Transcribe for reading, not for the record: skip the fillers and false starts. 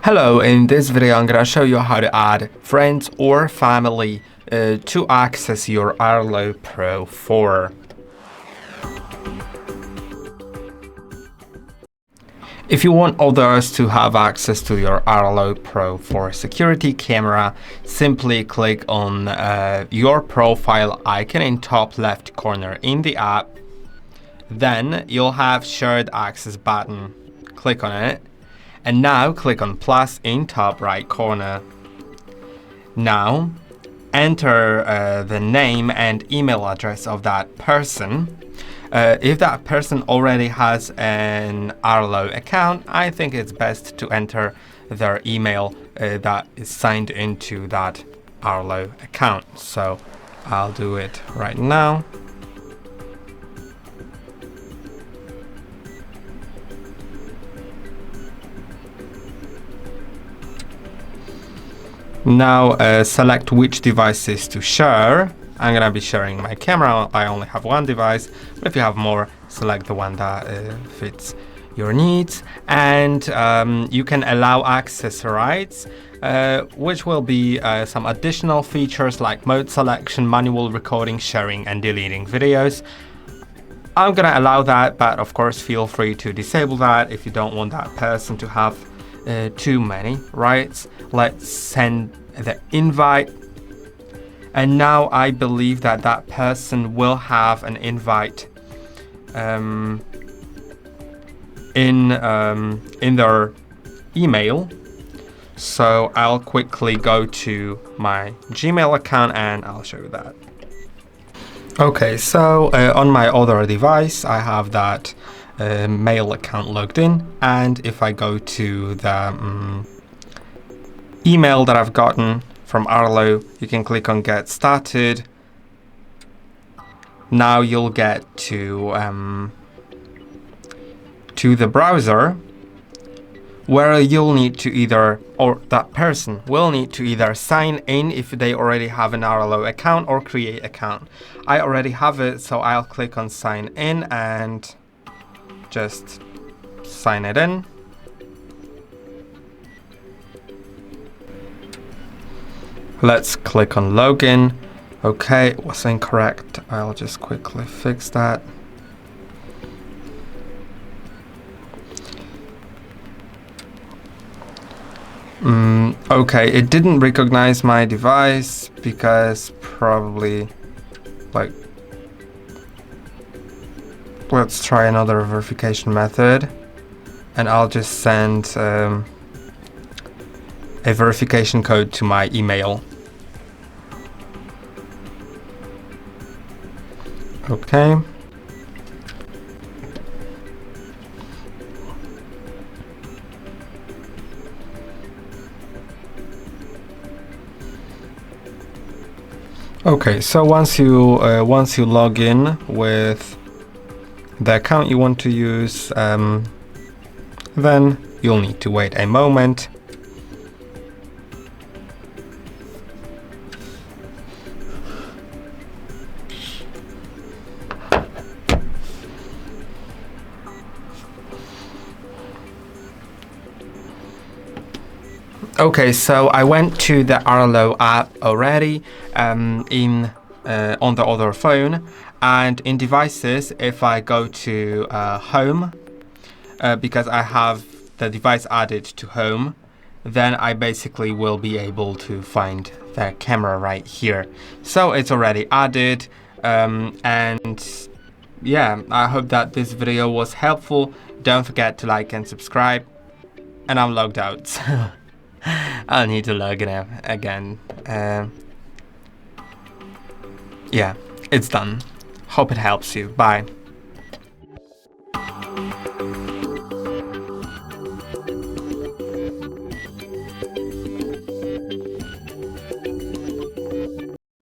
Hello, in this video I'm gonna show you how to add friends or family to access your ARLO Pro 4. If you want others to have access to your ARLO Pro 4 security camera, simply click on your profile icon in top left corner in the app. Then you'll have shared access button. Click on it. And now click on plus in top right corner. Now enter the name and email address of that person. If that person already has an ARLO account, I think it's best to enter their email that is signed into that ARLO account. So I'll do it right now. Now select which devices to share. I'm gonna be sharing my camera. I only have one device, but if you have more, select the one that fits your needs. And you can allow access rights, which will be some additional features like mode selection, manual recording, sharing, and deleting videos. I'm gonna allow that, but of course feel free to disable that if you don't want that person to have too many rights. Let's send the invite, and now I believe that that person will have an invite in their email. So I'll quickly go to my Gmail account and I'll show you that. Okay, so on my other device I have that mail account logged in, and if I go to the email that I've gotten from ARLO, you can click on Get Started. Now you'll get to the browser, where you'll need to either, or that person will need to either sign in if they already have an ARLO account, or create account. I already have it, so I'll click on Sign In and just sign it in. Let's click on Login. Okay, it was incorrect. I'll just quickly fix that. Okay, it didn't recognize my device because probably, like, let's try another verification method, and I'll just send a verification code to my email. Okay. Okay, so once you log in with the account you want to use, then you'll need to wait a moment. Okay, so I went to the ARLO app already on the other phone, and in devices, if I go to home, because I have the device added to home, then I basically will be able to find the camera right here. So it's already added, and yeah, I hope that this video was helpful. Don't forget to like and subscribe, and I'm logged out, so I'll need to log in again. Yeah, it's done. Hope it helps you. Bye.